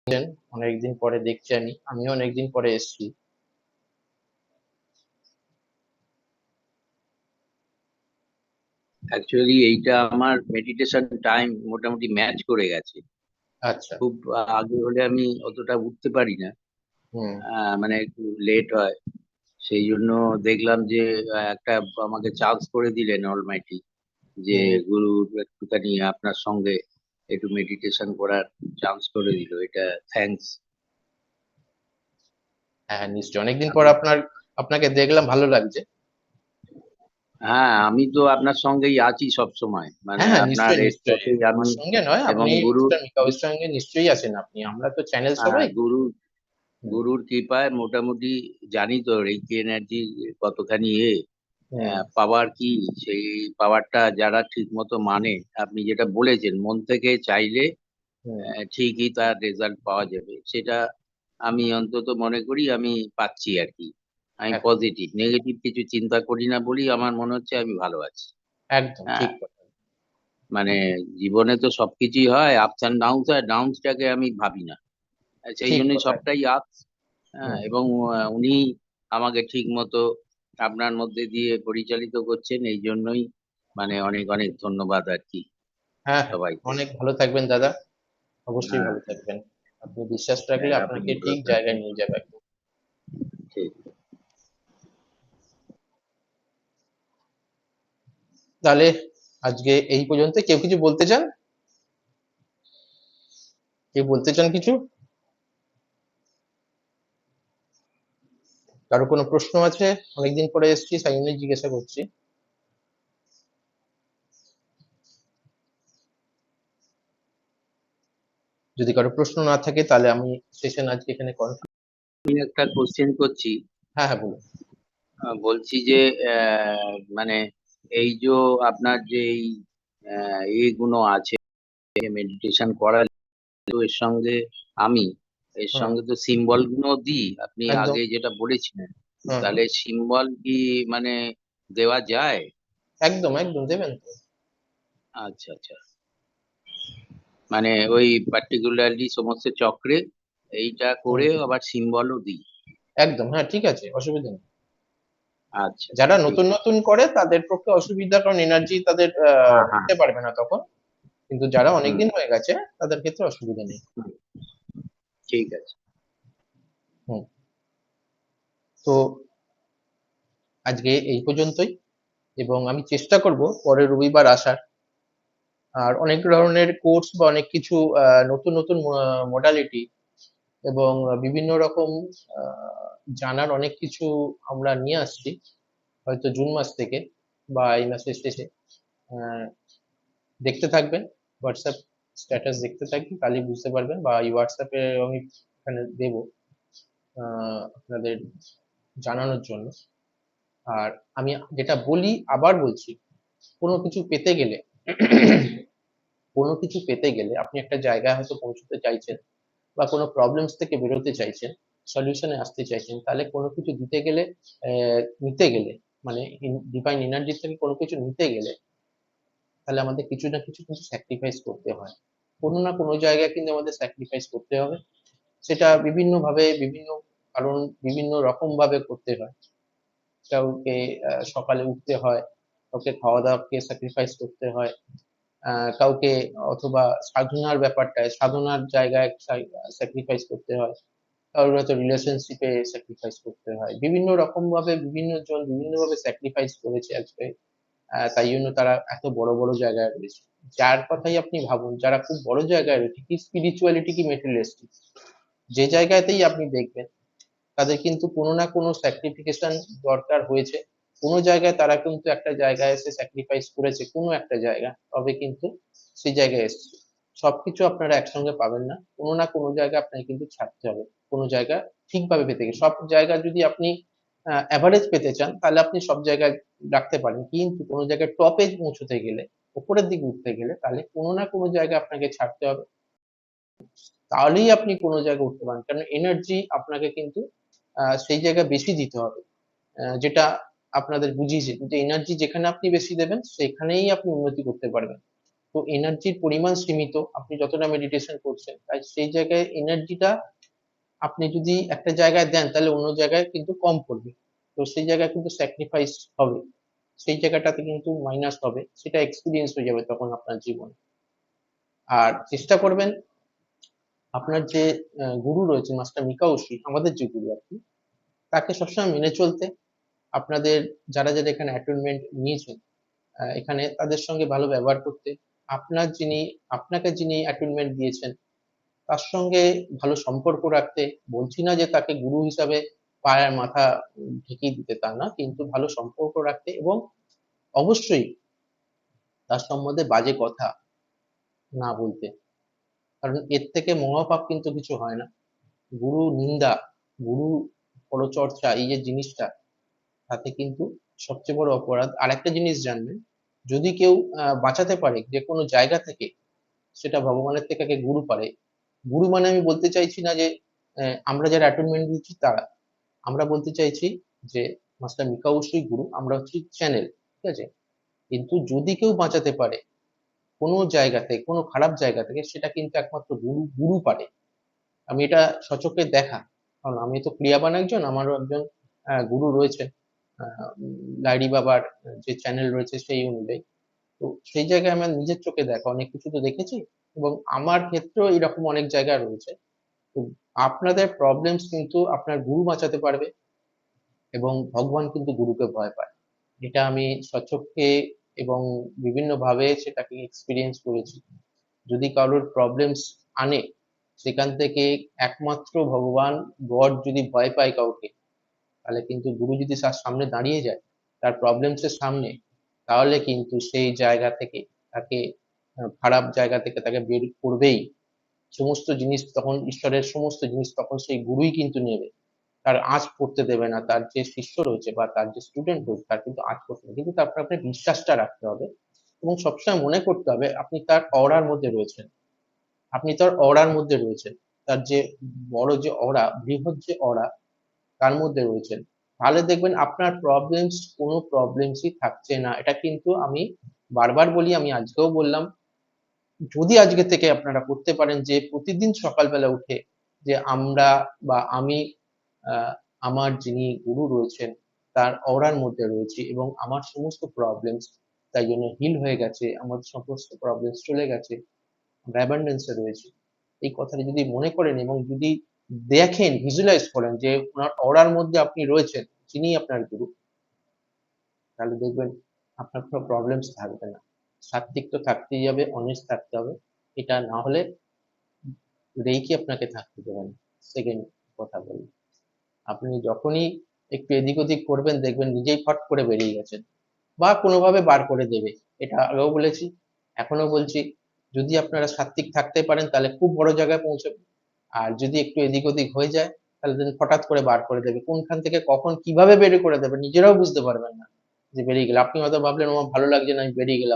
অনেকদিন পরে দেখছি আমিও অনেকদিন পরে এসেছি। অ্যাকচুয়ালি এইটা আমার মেডিটেশন টাইম মোটামুটি ম্যাচ করে গেছে। আচ্ছা। খুব আগে হলে আমি অতটা উঠতে পারি না। হুম। মানে একটু লেট হয়। সেই জন্য দেখলাম যে একটা আমাকে চান্স করে দিলেন অলমাইটি, যে হুম। গুরু একটুখানি আপনার সঙ্গে একটু মেডিটেশন করার চান্স করে দিল, এটা থ্যাঙ্কস। হ্যাঁ, নিশ্চয়ই অনেকদিন পর আমি আপনাকে দেখলাম, ভালো লাগছে। হ্যাঁ, আমি তো আপনার সঙ্গেই আছি সব সময়, মানে হ্যাঁ হ্যাঁ, আপনার নিশ্চয়ই নিশ্চয়ই স্টকেই আমি। আমার সঙ্গে নয়, এবং আপনি গুরু, মিস্টার মিকাওয়ের সঙ্গে নিশ্চয়ই আছেন আপনি, আমরা তো চ্যানেল হ্যাঁ, সবাই। হুম। গুরুর কৃপায় মোটামুটি জানি তো রেইকি এনার্জি কতখানি হুম। পাওয়ার কি। সেই পাওয়ারটা যারা ঠিক মতো মানে, আপনি যেটা বলেছেন মন থেকে চাইলে হুম। ঠিকই তার রেজাল্ট পাওয়া যাবে, সেটা আমি অন্তত মনে করি আমি পাচ্ছি আর কি। আমি একদম পজিটিভ, নেগেটিভ কিছু চিন্তা করি না বলি আমার মনে হচ্ছে আমি ভালো আছি। একদম হ্যাঁ, ঠিক কথা। মানে জীবনে তো সবকিছুই হয়, আপস অ্যান্ড ডাউনস হয়, ডাউনসটাকে আমি ভাবি না। সেই ঠিক জন্যই কথা। সবটাই আপস। হ্যাঁ, হুম। এবং উনি আমাকে ঠিক মতো আপনার মধ্যে দিয়ে পরিচালিত করছেন, এই জন্যই মানে অনেক অনেক ধন্যবাদ আর কি হ্যাঁ হ্যাঁ, সবাইকে। অনেক ভালো থাকবেন দাদা, অবশ্যই হ্যাঁ, ভালো থাকবেন। আপনি বিশ্বাস রাখলে হ্যাঁ, আপনি আপনাকে ভালো ঠিক থাকবেন। জায়গায় নিয়ে যাবে। ঠিক। তাহলে আজকে এই পর্যন্ত। কেউ কিছু বলতে চান? কেউ বলতে চান কিছু? কারো কোনো প্রশ্ন আছে? অনেকদিন পরে এসেছি, তাই জন্যই জিজ্ঞাসা করছি। যদি কারো প্রশ্ন না থাকে তাহলে আমি সেশন আজকে এখানে কনক্লুড। আমি একটা কোশ্চেন করছি। হ্যাঁ হ্যাঁ, বলুন। বলছি যে মানে এই যে আপনার যে এই এইগুলো আছে, মেডিটেশন করার, তো এর সঙ্গে আমি এর হুম। সঙ্গে তো সিম্বল গুলো দিই, আপনি একদম। আগে যেটা বলেছিলেন। হুম হুম। তাহলে সিম্বল কি মানে দেওয়া যায়? একদম একদম দেবেন তো। আচ্ছা আচ্ছা, মানে ওই পার্টিকুলারলি সমস্ত চক্রে এইটা হুম করে হুম। আবার সিম্বলও দিই? একদম, হ্যাঁ ঠিক আছে, অসুবিধা নেই। আচ্ছা আচ্ছা, যারা ঠিক নতুন আছে। নতুন করে তাদের পক্ষে অসুবিধা, কারণ এনার্জি তাদের হ্যাঁ হ্যাঁ। নিতে পারবে না তখন। কিন্তু যারা হুম অনেকদিন হয়ে গেছে তাদের ক্ষেত্রে অসুবিধা নেই। হুম, ঠিক আছে। হুম। তো আজকে এই পর্যন্তই, এবং আমি চেষ্টা করব পরের রবিবার আসার। আর অনেক ধরনের কোর্স বা অনেক কিছু নতুন নতুন মডালিটি এবং বিভিন্ন রকম জানার অনেক কিছু আমরা নিয়ে আসছি, হয়তো জুন মাস থেকে বা এই মাসের শেষে। আহ, দেখতে থাকবেন, হোয়াটসঅ্যাপ স্ট্যাটাস দেখতে থাকবেন, তাহলে বুঝতে পারবেন, বা এই হোয়াটসঅ্যাপে আমি এখানে দেবো আপনাদের জানানোর জন্য। আর আমি যেটা বলি, আবার বলছি, কোনো কিছু পেতে গেলে কোনো কিছু পেতে গেলে আপনি একটা জায়গায় হয়তো পৌঁছতে চাইছেন, বা কোনো প্রবলেমস থেকে বেরোতে চাইছেন, সলিউশনে আসতে চাইছেন, তাহলে কোনো কিছু দিতে গেলে, নিতে গেলে, মানে ডিভাইন এনার্জি থেকে কোনো কিছু নিতে গেলে, তাহলে আমাদের কিছু না কিছু কিন্তু স্যাক্রিফাইস করতে হয়। কোনো না কোনো জায়গায় কিন্তু আমাদের স্যাক্রিফাইস করতে হবে। সেটা বিভিন্ন ভাবে, বিভিন্ন কারণ, বিভিন্ন রকম ভাবে করতে হয়। কাউকে সকালে উঠতে হয়, কাউকে খাওয়া দাওয়াকে স্যাক্রিফাইস করতে হয়, কাউকে, অথবা সাধনার ব্যাপারটায়, সাধনার জায়গায় স্যাক্রিফাইস করতে হয়, কারোর হয়তো রিলেশনশিপে স্যাক্রিফাইস করতে হয়। বিভিন্ন রকম ভাবে বিভিন্ন জন বিভিন্ন ভাবে স্যাক্রিফাইস করেছে আজকে। তাই জন্য তারা এত বড় বড় জায়গায় রয়েছে। যার কথাই আপনি ভাবুন, যারা খুব বড় জায়গায় রয়েছে, কি স্পিরিচুয়ালিটি কি মেটেরিয়ালিস্টিক, যে জায়গাতেই আপনি দেখবেন, তাদের কিন্তু কোনো না কোনো স্যাক্রিফিকেশন দরকার হয়েছে। কোনো জায়গায় তারা কিন্তু একটা জায়গায় এসে স্যাক্রিফাইস করেছে, কোনো একটা জায়গা, তবে কিন্তু সেই জায়গায় এসছে। সবকিছু আপনারা একসঙ্গে পাবেন না, কোনো না কোনো জায়গা আপনাকে কিন্তু ছাড়তে হবে। কোনো জায়গা ঠিকভাবে পেতে গেলে, সব জায়গা যদি আপনি অ্যাভারেজ পেতে চান, তাহলে আপনি সব জায়গায় রাখতে পারেন, কিন্তু কোনো জায়গায় টপে পৌঁছতে গেলে, উপরের দিকে উঠতে গেলে, তাহলে কোনো না কোনো জায়গা আপনাকে ছাড়তে হবে। তাহলেই আপনি কোনো জায়গায় উঠতে পারেন, কারণ এনার্জি আপনাকে কিন্তু সেই জায়গায় বেশি দিতে হবে। যেটা আপনাদের বুঝিয়েছি, কিন্তু এনার্জি যেখানে আপনি বেশি দেবেন সেখানেই আপনি উন্নতি করতে পারবেন। তো এনার্জির পরিমাণ সীমিত, আপনি যতটা মেডিটেশন করছেন, তাই সেই জায়গায় এনার্জিটা আপনি যদি একটা জায়গায় দেন তাহলে অন্য জায়গায় কিন্তু কম পড়বে। তো সেই জায়গায় কিন্তু স্যাক্রিফাইস হবে, সেই জায়গাটাতে কিন্তু মাইনাস হবে, সেটা এক্সপিরিয়েন্স হয়ে যাবে তখন আপনার জীবনে। আর চেষ্টা করবেন আপনার যে গুরু রয়েছে মাস্টার মিকাওশি, আমাদের যে গুরু আর কি, তাকে সবসময় মেনে চলতে। আপনাদের যারা যারা এখানে অ্যাটুনমেন্ট নিয়েছেন, এখানে তাদের সঙ্গে ভালো ব্যবহার করতে। আপনার যিনি আপনাকে যিনি অ্যাটুনমেন্ট দিয়েছেন তার সঙ্গে ভালো সম্পর্ক রাখতে। বলছি না যে তাকে গুরু হিসাবে পায়ের মাথা ঢেকে দিতে, তা না, কিন্তু ভালো সম্পর্ক রাখতে এবং অবশ্যই তার সম্বন্ধে বাজে কথা না বলতে। কারণ এর থেকে মহাপাপ কিন্তু কিছু হয় না। গুরু নিন্দা, গুরু পরচর্চা, এই যে জিনিসটা, তাতে কিন্তু সবচেয়ে বড় অপরাধ। আর একটা জিনিস জানবেন, যদি কেউ বাঁচাতে পারে যে কোনো জায়গা থেকে, সেটা ভগবানের থেকে আগে গুরু পারে। গুরু মানে আমি বলতে চাইছি না যে আমরা যারা অ্যাটুনমেন্ট দিচ্ছি তারা, আমরা বলতে চাইছি যে মাস্টার মিকা অবশ্যই গুরু, আমরা হচ্ছি চ্যানেল, ঠিক আছে? কিন্তু যদি কেউ বাঁচাতে পারে কোনো জায়গা থেকে, কোনো খারাপ জায়গা থেকে, সেটা কিন্তু একমাত্র গুরু গুরু পারে। আমি এটা সচক্ষে দেখা, কারণ আমি তো ক্রিয়াবান একজন, আমারও একজন গুরু রয়েছেন, লাইরি বাবার যে চ্যানেল রয়েছে সেই অনুযায়ী। তো সেই জায়গায় আমার নিজের চোখে দেখা অনেক কিছু তো দেখেছি, এবং আমার ক্ষেত্রেও এরকম অনেক জায়গা রয়েছে। তো আপনাদের প্রবলেমস কিন্তু আপনার গুরু বাঁচাতে পারবে, এবং ভগবান কিন্তু গুরুকে ভয় পায়। এটা আমি স্বচক্ষে এবং বিভিন্ন ভাবে সেটাকে এক্সপিরিয়েন্স করেছি। যদি কারোর প্রবলেমস আনে, সেখান থেকে একমাত্র ভগবান, গড যদি ভয় পায় কাউকে, তাহলে কিন্তু গুরু যদি তার সামনে দাঁড়িয়ে যায় তার প্রবলেমস এর সামনে, তাহলে কিন্তু সেই জায়গা থেকে তাকে, খারাপ জায়গা থেকে তাকে বের করবেই। সমস্ত জিনিস তখন, ঈশ্বরের সমস্ত জিনিস তখন সেই গুরুই কিন্তু নেবে। তার আঁচ পড়তে দেবে না, তার যে শিষ্য রয়েছে বা তার যে স্টুডেন্ট রয়েছে তার কিন্তু আঁচ পড়তে হবে। কিন্তু তারপর আপনার বিশ্বাসটা রাখতে হবে এবং সবসময় মনে করতে হবে আপনি তার অরার মধ্যে রয়েছেন, আপনি তার অরার মধ্যে রয়েছেন, তার যে বড় যে অরা, বৃহৎ যে অরা, তার মধ্যে রয়েছেন। তাহলে দেখবেন আপনার প্রবলেমস, কোনো প্রবলেমসই থাকছে না। এটা কিন্তু আমি বারবার বলি, আমি আজকেও বললাম। যদি আজকে থেকে আপনারা করতে পারেন যে প্রতিদিন সকালবেলা উঠে যে আমরা বা আমি আহ, আমার যিনি গুরু রয়েছেন তার অরার মধ্যে রয়েছি, এবং আমার সমস্ত প্রবলেমস তাই জন্য হিল হয়ে গেছে, আমার সমস্ত প্রবলেমস চলে গেছে, আমরা অ্যাবান্ডেন্সে রয়েছি, এই কথাটা যদি মনে করেন এবং যদি দেখেন, ভিজুয়ালাইজ করেন যে ওনার অরার মধ্যে আপনি রয়েছেন, যিনি আপনার গুরু, তাহলে দেখবেন আপনার কোনো প্রবলেমস থাকবে না। সাত্বিক তো থাকতেই হবে, অনেস্ট থাকতে হবে। এটা না হলে রেইকি আপনাকে থাকতে দেবে না। সেকেন্ড কথা বলি, আপনি যখনই একটু এদিক ওদিক করবেন দেখবেন নিজেই ফট করে বেরিয়ে গেছেন, বা কোনোভাবে বার করে দেবে। এটা আগেও বলেছি, এখনো বলছি, যদি আপনারা সাত্বিক থাকতে পারেন তাহলে খুব বড় জায়গায় পৌঁছাবেন। আর যদি একটু এদিক ওদিক হয়ে যায় তাহলে দেখবেন হঠাৎ করে বার করে দেবে, কোনখান থেকে কখন কিভাবে বের করে দেবে নিজেরাও বুঝতে পারবেন না যে বেরিয়ে গেলে। আপনি হয়তো ভাবলেন আমার ভালো লাগছে না, আমি বেরিয়ে গেলাম।